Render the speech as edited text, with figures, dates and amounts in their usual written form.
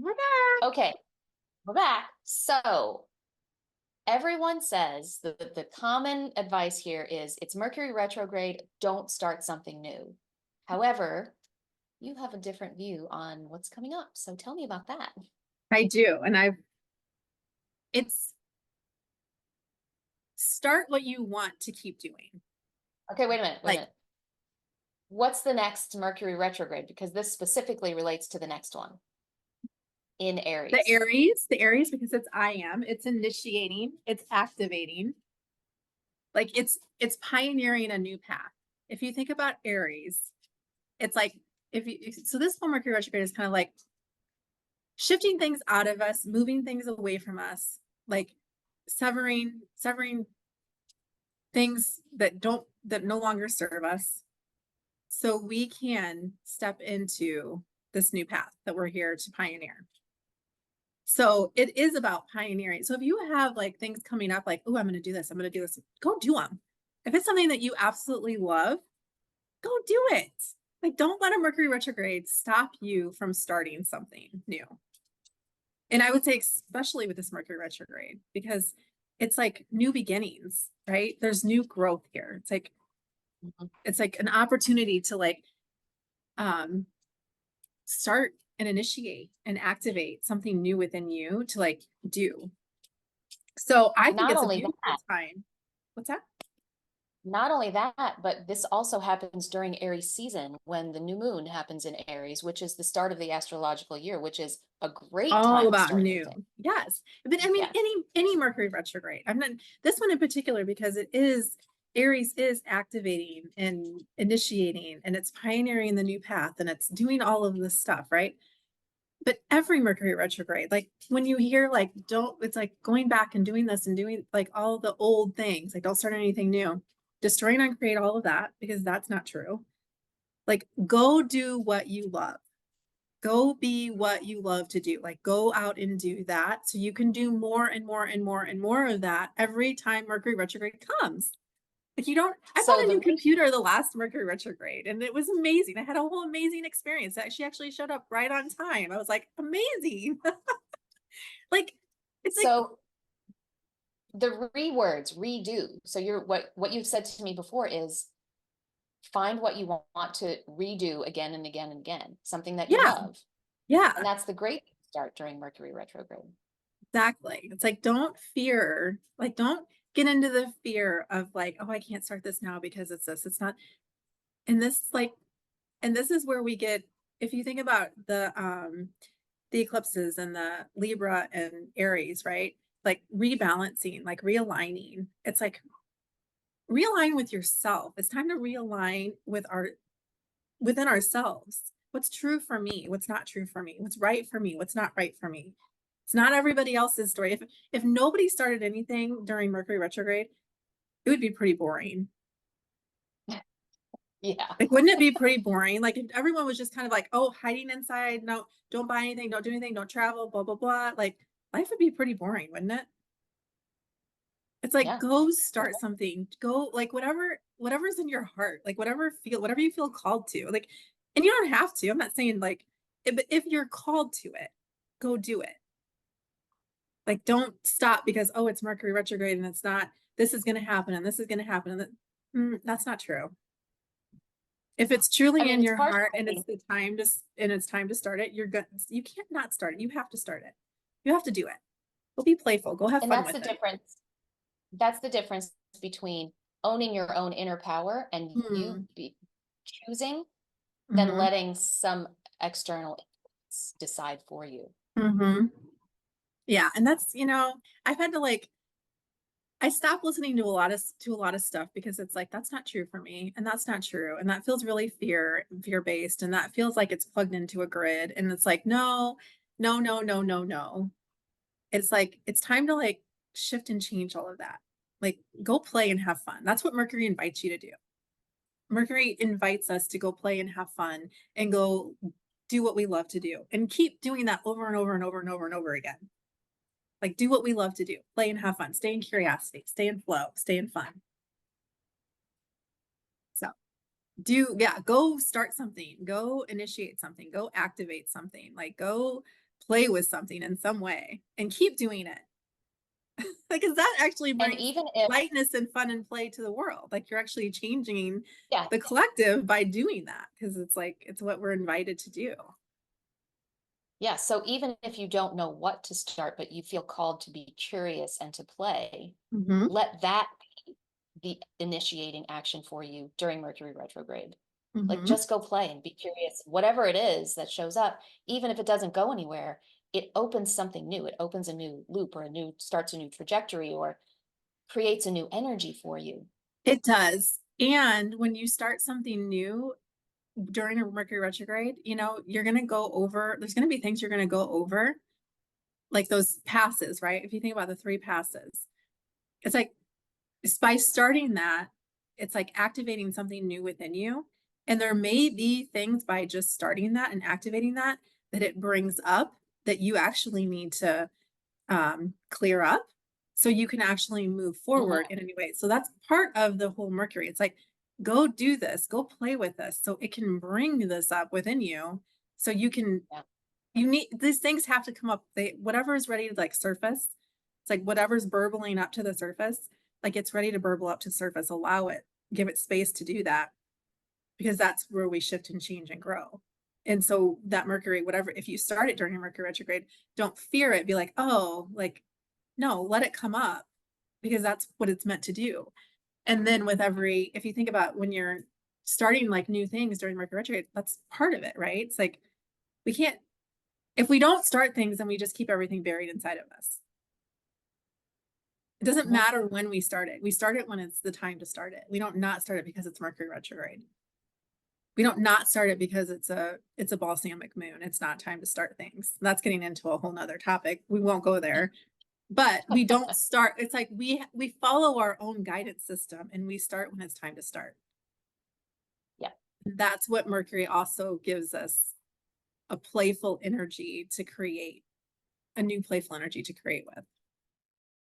We're back. Okay, we're back. So everyone says the common advice here is it's Mercury retrograde, don't start something new. However, you have a different view on what's coming up. So tell me about that. I do. And it's start what you want to keep doing. Okay, wait a minute, wait a Like minute. What's the next Mercury retrograde? Because this specifically relates to the next one in Aries. the Aries, because it's initiating, it's activating, like it's pioneering a new path. If you think about Aries, it's like so this whole Mercury retrograde is kind of like shifting things out of us, moving things away from us, like severing things that no longer serve us, so we can step into this new path that we're here to pioneer. So it is about pioneering. So if you have like things coming up, like, oh, I'm going to do this, go do them. If it's something that you absolutely love, go do it. Like, don't let a Mercury retrograde stop you from starting something new. And I would say, especially with this Mercury retrograde, because it's like new beginnings, right? There's new growth here. It's like an opportunity to like start and initiate and activate something new within you to like do. So I think Not it's a only beautiful that, time. What's that? not only that, but this also happens during Aries season when the new moon happens in Aries, which is the start of the astrological year, which is a great All time to about start new. anything. Yes. But I mean, Yes. any Mercury retrograde. I'm not this one in particular because it is Aries is activating and initiating and it's pioneering the new path and it's doing all of this stuff, right? But every Mercury retrograde, like when you hear like don't, it's like going back and doing this and doing like all the old things, like don't start anything new, destroy and uncreate all of that because that's not true. Like go do what you love. Go be what you love to do. Like go out and do that so you can do more and more and more and more of that every time Mercury retrograde comes. Like you don't, I bought So a new the computer the last Mercury retrograde and it was amazing. I had a whole amazing experience. She actually showed up right on time. I was like, amazing. Like it's like, so the words redo. So you're what you've said to me before is find what you want to redo again and again and again, something that you yeah, love. And yeah, that's the great start during Mercury retrograde. exactly. It's like don't fear, like don't get into the fear of like, oh, I can't start this now because it's this. It's not. And this like, and this is where we get, if you think about the eclipses and the Libra and Aries, right? Like rebalancing, like realigning. It's like realign with yourself. It's time to realign with our within ourselves. What's true for me? What's not true for me? What's right for me? What's not right for me? It's not everybody else's story. If nobody started anything during Mercury retrograde, it would be pretty boring. Yeah. Like, wouldn't it be pretty boring? Like, if everyone was just kind of like, oh, hiding inside, no, don't buy anything, don't do anything, don't travel, blah, blah, blah. Like, life would be pretty boring, wouldn't it? It's like, Yeah. go start something, go like whatever's in your heart, like whatever you feel called to. Like, and you don't have to. I'm not saying like, if you're called to it, go do it. Like, don't stop because, oh, it's Mercury retrograde and it's not, this is going to happen and this is going to happen. And that's not true. If it's I truly mean, in it's your heart and partially, it's time to start it, you can't not start it. You have to start it. You have to do it. Go be playful. Go have and fun that's with the it. difference. That's the difference between owning your own inner power and Hmm. you be choosing than Hmm. letting some external influence decide for you. Hmm. Yeah, and that's, I've had to like I stopped listening to a lot of stuff because it's like that's not true for me and that's not true and that feels really fear based and that feels like it's plugged into a grid and it's like no, no, no, no, no, no. It's like it's time to like shift and change all of that. Like go play and have fun. That's what Mercury invites you to do. Mercury invites us to go play and have fun and go do what we love to do and keep doing that over and over and over and over and over again. Like do what we love to do, play and have fun, stay in curiosity, stay in flow, stay in fun. So yeah, go start something, go initiate something, go activate something, like go play with something in some way and keep doing it. Because that actually And brings even if, lightness and fun and play to the world. Like you're actually changing yeah, the collective by doing that because it's like it's what we're invited to do. yeah. So even if you don't know what to start, but you feel called to be curious and to play, Mhm, let that be the initiating action for you during Mercury retrograde. Like mhm. just go play and be curious. Whatever it is that shows up, even if it doesn't go anywhere, it opens something new. It opens a new loop or starts a new trajectory or creates a new energy for you. It does. And when you start something new during a Mercury retrograde, you're going to go over, there's going to be things you're going to go over, like those passes, right? If you think about the three passes, it's like by starting that, it's like activating something new within you. And there may be things by just starting that and activating that that it brings up that you actually need to clear up so you can actually move forward Mhm. in any way. So that's part of the whole Mercury. It's like, go do this, go play with this so it can bring this up within you. So Yeah. you need, these things have to come up. Whatever is ready to like surface, it's like whatever's burbling up to the surface, like it's ready to burble up to the surface. Allow it, give it space to do that because that's where we shift and change and grow. And so that Mercury, whatever, if you start it during a Mercury retrograde, don't fear it. Be like, oh, like, no, let it come up because that's what it's meant to do. And then with every, if you think about when you're starting like new things during Mercury retrograde, that's part of it, right? It's like we can't, if we don't start things, then we just keep everything buried inside of us. It doesn't Mhm. matter when we start it. We start it when it's the time to start it. We don't not start it because it's Mercury retrograde. We don't not start it because it's a balsamic moon. It's not time to start things. That's getting into a whole nother topic. We won't go there. But we don't start. It's like we follow our own guidance system and we start when it's time to start. Yeah. That's what Mercury also gives us, a playful energy to create, a new playful energy to create with.